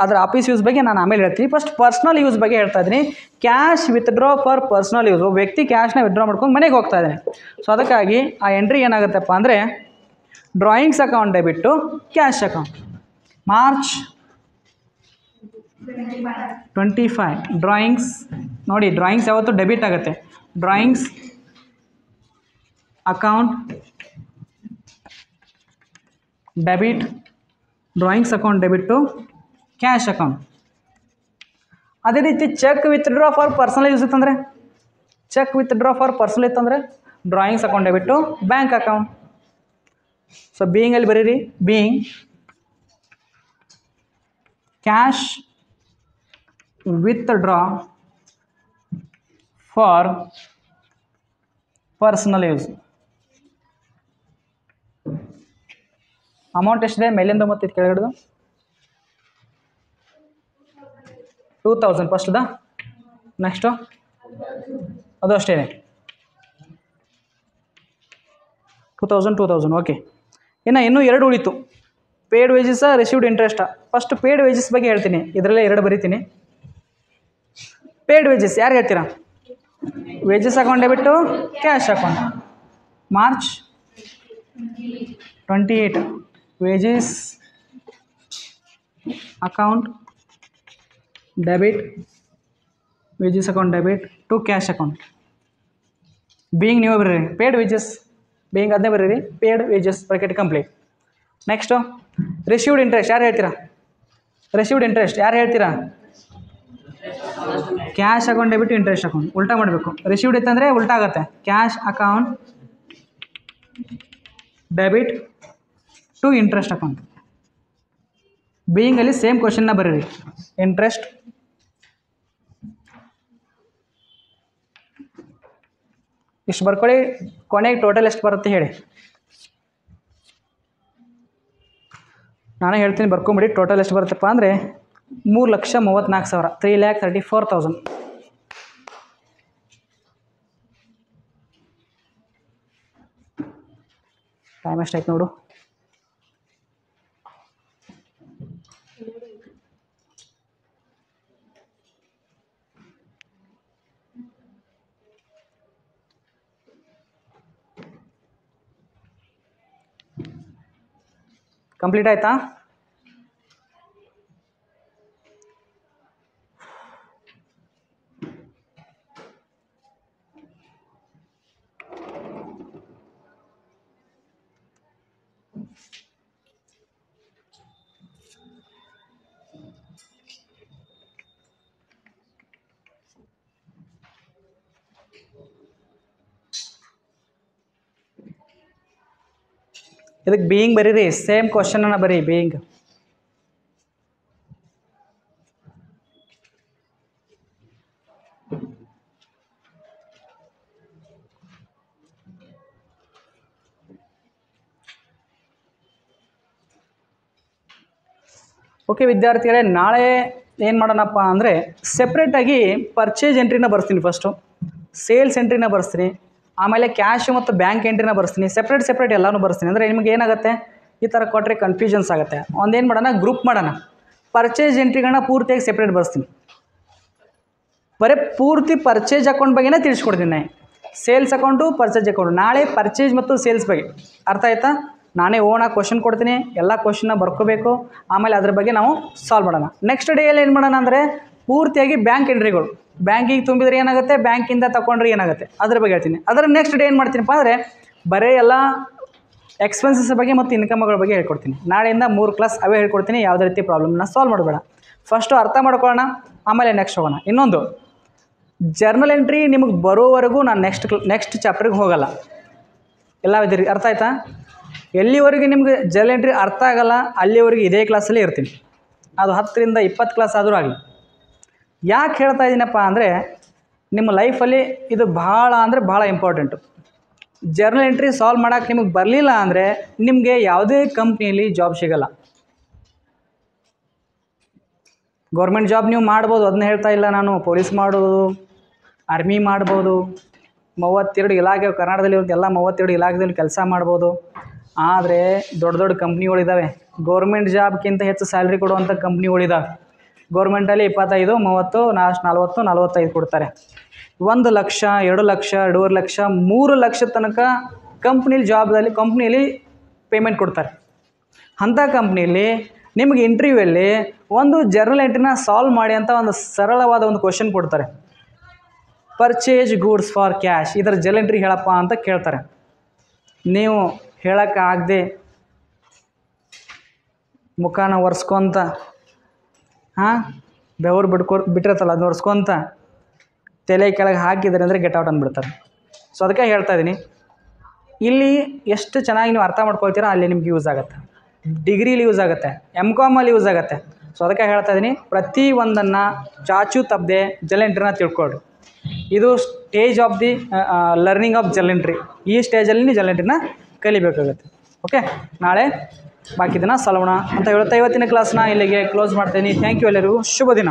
ಅದರ ಆಫೀಸ್ ಯೂಸ್ ಬಗ್ಗೆ ನಾನು ಆಮೇಲೆ ಹೇಳ್ತೀನಿ. ಫಸ್ಟ್ ಪರ್ಸ್ನಲ್ ಯೂಸ್ ಬಗ್ಗೆ ಹೇಳ್ತಾ ಇದ್ದೀನಿ. Cash withdraw for personal use. ಒಬ್ಬ ವ್ಯಕ್ತಿ ಕ್ಯಾಶ್ನ ವಿತ್ಡ್ರಾ ಮಾಡ್ಕೊಂಡು ಮನೆಗೆ ಹೋಗ್ತಾ ಇದ್ದಾನೆ. ಸೊ ಅದಕ್ಕಾಗಿ ಆ ಎಂಟ್ರಿ ಏನಾಗುತ್ತಪ್ಪ ಅಂದರೆ drawings account debit to cash account. March 25. Drawings ನೋಡಿ, ಡ್ರಾಯಿಂಗ್ಸ್ ಯಾವತ್ತು ಡೆಬಿಟ್ ಆಗುತ್ತೆ. Drawings account debit, drawings account debit to cash account. ಅದೇ ರೀತಿ cheque withdraw for personal use ಇತ್ತಂದರೆ, ಚೆಕ್ ವಿತ್ಡ್ರಾ ಫಾರ್ ಪರ್ಸನಲ್ ಇತ್ತಂದರೆ drawings account debit to bank account. So being ಅಲ್ಲಿ ಬರೀರಿ, being cash withdraw for personal use. Amount ಎಷ್ಟಿದೆ ಮೇಲಿಂದ ಮತ್ತು ಇದು ಕೆಳಗಡೆದು? 2000 ಫಸ್ಟ್ದ. ನೆಕ್ಸ್ಟು ಅದು ಅಷ್ಟೇ, 2000 ಓಕೆ. ಇನ್ನೂ 2 ಉಳಿತು, ಪೇಯ್ಡ್ ವೇಜಸ್, ರಿಸೀವ್ಡ್ ಇಂಟ್ರೆಸ್ಟಾ. ಫಸ್ಟ್ ಪೇಯ್ಡ್ ವೇಜಸ್ ಬಗ್ಗೆ ಹೇಳ್ತೀನಿ, ಇದರಲ್ಲೇ 2 ಬರೀತೀನಿ. ಪೇಯ್ಡ್ ವೇಜಸ್ ಯಾರು ಹೇಳ್ತೀರಾ? Wages account debit to cash account. March 28 wages account debit, wages account debit to cash account. Being ನೀವು ಬರೀರಿ, ಪೇಯ್ಡ್ ವೇಜಸ್, ಬೀಯಿಂಗ್ ಅದನ್ನೇ ಬರೀರಿ, paid wages bracket complete. Next received interest ಯಾರು ಹೇಳ್ತೀರಾ? ರಿಸೀವ್ಡ್ ಇಂಟ್ರೆಸ್ಟ್ ಯಾರು ಹೇಳ್ತೀರಾ? Cash account debit interest account. ಉಲ್ಟಾ ಮಾಡಬೇಕು, ರಿಸೀವ್ಡ್ ಇತ್ತಂದರೆ ಉಲ್ಟಾ ಆಗುತ್ತೆ. Cash account debit to interest account. ಬೀಯಿಂಗಲ್ಲಿ ಸೇಮ್ ಕ್ವಶನ್ನ ಬರೀರಿ, ಇಂಟ್ರೆಸ್ಟ್ ಇಷ್ಟು ಬರ್ಕೊಳ್ಳಿ. ಕೊನೆಗೆ ಟೋಟಲ್ ಎಷ್ಟು ಬರುತ್ತೆ ಹೇಳಿ? ನಾನೇ ಹೇಳ್ತೀನಿ, ಬರ್ಕೊಂಬಿಡಿ. ಟೋಟಲ್ ಎಷ್ಟು ಬರುತ್ತಪ್ಪ ಅಂದರೆ 3,34,000, 3,34,000. ಟೈಮ್ ಎಷ್ಟಾಯ್ತು ನೋಡು. ಕಂಪ್ಲೀಟ್ ಆಯಿತಾ? ಇದಕ್ಕೆ ಬೀಯಿಂಗ್ ಬರೀರಿ, ಸೇಮ್ ಕ್ವಶನನ್ನು ಬರೀ, ಬೀಯಿಂಗ್. ಓಕೆ ವಿದ್ಯಾರ್ಥಿಗಳೇ, ನಾಳೆ ಏನು ಮಾಡೋಣಪ್ಪ ಅಂದರೆ ಸೆಪ್ರೇಟಾಗಿ ಪರ್ಚೇಸ್ ಎಂಟ್ರಿನ ಬರ್ತೀನಿ. ಫಸ್ಟು ಸೇಲ್ಸ್ ಎಂಟ್ರಿನ ಬರ್ತೀನಿ, ಆಮೇಲೆ ಕ್ಯಾಶು ಮತ್ತು ಬ್ಯಾಂಕ್ ಎಂಟ್ರಿನ ಬರ್ತೀನಿ. ಸೆಪ್ರೇಟ್ ಎಲ್ಲನೂ ಬರ್ತೀನಿ. ಅಂದರೆ ನಿಮಗೆ ಏನಾಗುತ್ತೆ, ಈ ಥರ ಕೊಟ್ಟರೆ ಕನ್ಫ್ಯೂಷನ್ಸ್ ಆಗುತ್ತೆ. ಒಂದೇನು ಮಾಡೋಣ, ಗ್ರೂಪ್ ಮಾಡೋಣ. ಪರ್ಚೇಸ್ ಎಂಟ್ರಿಗಳನ್ನ ಪೂರ್ತಿಯಾಗಿ ಸೆಪ್ರೇಟ್ ಬರ್ತೀನಿ. ಬರೀ ಪೂರ್ತಿ ಪರ್ಚೇಸ್ ಅಕೌಂಟ್ ಬಗ್ಗೆನೇ ತಿಳಿಸ್ಕೊಡ್ತೀನಿ ನಾನು. Sales account, purchase account. ನಾಳೆ ಪರ್ಚೇಸ್ ಮತ್ತು ಸೇಲ್ಸ್ ಬಗ್ಗೆ ಅರ್ಥ ಆಯ್ತಾ? ನಾನೇ ಓನಾಗಿ ಕ್ವಶನ್ ಕೊಡ್ತೀನಿ, ಎಲ್ಲ ಕ್ವಶನ್ನ ಬರ್ಕೋಬೇಕು. ಆಮೇಲೆ ಅದ್ರ ಬಗ್ಗೆ ನಾವು ಸಾಲ್ವ್ ಮಾಡೋಣ. ನೆಕ್ಸ್ಟ್ ಡೇಯಲ್ಲಿ ಏನು ಮಾಡೋಣ ಅಂದರೆ ಪೂರ್ತಿಯಾಗಿ ಬ್ಯಾಂಕ್ ಎಂಟ್ರಿಗಳು, ಬ್ಯಾಂಕಿಗೆ ತುಂಬಿದ್ರೆ ಏನಾಗುತ್ತೆ, ಬ್ಯಾಂಕಿಂದ ತಗೊಂಡ್ರೆ ಏನಾಗುತ್ತೆ, ಅದ್ರ ಬಗ್ಗೆ ಹೇಳ್ತೀನಿ. ಅದರ ನೆಕ್ಸ್ಟ್ ಡೇ ಏನು ಮಾಡ್ತೀನಪ್ಪ ಅಂದರೆ ಬರೀ ಎಲ್ಲ ಎಕ್ಸ್ಪೆನ್ಸಸ್ ಬಗ್ಗೆ ಮತ್ತು ಇನ್ಕಮ್ಗಳ ಬಗ್ಗೆ ಹೇಳ್ಕೊಡ್ತೀನಿ. ನಾಳೆಯಿಂದ 3 ಕ್ಲಾಸ್ ಅವೇ ಹೇಳ್ಕೊಡ್ತೀನಿ. ಯಾವುದೇ ರೀತಿ ಪ್ರಾಬ್ಲಮ್ನ ಸಾಲ್ವ್ ಮಾಡಬೇಡ. ಫಸ್ಟು ಅರ್ಥ ಮಾಡ್ಕೊಳ್ಳೋಣ, ಆಮೇಲೆ ನೆಕ್ಸ್ಟ್ ಹೋಗೋಣ. ಇನ್ನೊಂದು, ಜರ್ನಲ್ ಎಂಟ್ರಿ ನಿಮಗೆ ಬರೋವರೆಗೂ ನಾನು ನೆಕ್ಸ್ಟ್ ಚಾಪ್ಟ್ರಿಗೆ ಹೋಗಲ್ಲ. ಎಲ್ಲ ಇದ್ದೀರಿ, ಅರ್ಥ ಆಯ್ತಾ? ಎಲ್ಲಿವರೆಗೆ ನಿಮಗೆ ಜರ್ನಲ್ ಎಂಟ್ರಿ ಅರ್ಥ ಆಗಲ್ಲ ಅಲ್ಲಿವರೆಗೆ ಇದೇ ಕ್ಲಾಸಲ್ಲಿ ಇರ್ತೀನಿ. ಅದು 10ರಿಂದ 20 ಕ್ಲಾಸ್ ಆದರೂ ಆಗಲಿ. ಯಾಕೆ ಹೇಳ್ತಾ ಇದ್ದೀನಪ್ಪ ಅಂದರೆ ನಿಮ್ಮ ಲೈಫಲ್ಲಿ ಇದು ಭಾಳ ಇಂಪಾರ್ಟೆಂಟು. ಜರ್ನಲ್ ಎಂಟ್ರಿ ಸಾಲ್ವ್ ಮಾಡೋಕ್ಕೆ ನಿಮಗೆ ಬರಲಿಲ್ಲ ಅಂದರೆ ನಿಮಗೆ ಯಾವುದೇ ಕಂಪ್ನಿಯಲ್ಲಿ ಜಾಬ್ ಸಿಗಲ್ಲ. ಗೌರ್ಮೆಂಟ್ ಜಾಬ್ ನೀವು ಮಾಡ್ಬೋದು, ಅದನ್ನ ಹೇಳ್ತಾ ಇಲ್ಲ ನಾನು. ಪೊಲೀಸ್ ಮಾಡ್ಬೋದು, ಆರ್ಮಿ ಮಾಡ್ಬೋದು, 32 ಇಲಾಖೆ ಕರ್ನಾಟಕದಲ್ಲಿ ಎಲ್ಲ 32 ಇಲಾಖೆಯಲ್ಲಿ ಕೆಲಸ ಮಾಡ್ಬೋದು. ಆದರೆ ದೊಡ್ಡ ಕಂಪ್ನಿಗಳಿದ್ದಾವೆ, ಗೌರ್ಮೆಂಟ್ ಜಾಬ್ಗಿಂತ ಹೆಚ್ಚು ಸ್ಯಾಲ್ರಿ ಕೊಡುವಂಥ ಕಂಪ್ನಿಗಳಿದ್ದಾವೆ. ಗೌರ್ಮೆಂಟಲ್ಲಿ 25, 30, 40, 45 ಕೊಡ್ತಾರೆ. 1 ಲಕ್ಷ, 2 ಲಕ್ಷ, 2.5 ಲಕ್ಷ, 3 ಲಕ್ಷ ತನಕ ಕಂಪ್ನಿಯಲ್ಲಿ ಪೇಮೆಂಟ್ ಕೊಡ್ತಾರೆ. ಅಂಥ ಕಂಪ್ನಿಯಲ್ಲಿ ನಿಮಗೆ ಇಂಟರ್ವ್ಯೂವಲ್ಲಿ ಒಂದು ಜರ್ನಲ್ ಎಂಟ್ರಿನ ಸಾಲ್ವ್ ಮಾಡಿ ಅಂತ ಒಂದು ಸರಳವಾದ ಒಂದು ಕ್ವಶನ್ ಕೊಡ್ತಾರೆ. ಪರ್ಚೇಸ್ ಗೂಡ್ಸ್ ಫಾರ್ ಕ್ಯಾಶ್, ಇದರ ಜರ್ನಲ್ ಎಂಟ್ರಿ ಹೇಳಪ್ಪ ಅಂತ ಕೇಳ್ತಾರೆ. ನೀವು ಹೇಳೋಕ್ಕಾಗದೆ ಮುಖಾನ ಒರೆಸ್ಕೊಂತ ಬೆವರು ಬಿಟ್ಟಿರ್ತಲ್ಲ ಅದನ್ನ ಒರೆಸ್ಕೊಂತ ತಲೆ ಕೆಳಗೆ ಹಾಕಿದರೆ ಅಂದರೆ ಗೆಟ್ ಔಟ್ ಅಂದ್ಬಿಡ್ತಾರೆ. ಸೊ ಅದಕ್ಕೆ ಹೇಳ್ತಾ ಇದ್ದೀನಿ, ಇಲ್ಲಿ ಎಷ್ಟು ಚೆನ್ನಾಗಿ ನೀವು ಅರ್ಥ ಮಾಡ್ಕೊಳ್ತೀರೋ ಅಲ್ಲಿ ನಿಮ್ಗೆ ಯೂಸ್ ಆಗುತ್ತೆ. ಡಿಗ್ರಿಲಿ ಯೂಸ್ ಆಗುತ್ತೆ, MCOMಲ್ಲಿ ಯೂಸ್ ಆಗುತ್ತೆ. ಸೊ ಅದಕ್ಕೆ ಹೇಳ್ತಾ ಇದ್ದೀನಿ, ಪ್ರತಿ ಒಂದನ್ನು ಚಾಚು ತಪ್ಪದೆ ಜರ್ನಲ್ ಎಂಟ್ರಿನ ತಿಳ್ಕೊಳ್ರಿ. ಇದು stage of the learning of journal entry. ಈ ಸ್ಟೇಜಲ್ಲಿ ನೀವು ಜರ್ನಲ್ ಎಂಟ್ರಿನ ಕಲಿಬೇಕಾಗುತ್ತೆ. ಓಕೆ, ನಾಳೆ ಬಾಕಿ ದಿನ ಸಲೋಣ ಅಂತ ಹೇಳ್ತಾ ಇವತ್ತಿನ ಕ್ಲಾಸ್ನ ಇಲ್ಲಿಗೆ ಕ್ಲೋಸ್ ಮಾಡ್ತೀನಿ. ಥ್ಯಾಂಕ್ ಯು ಎಲ್ಲರಿಗೂ. ಶುಭ ದಿನ.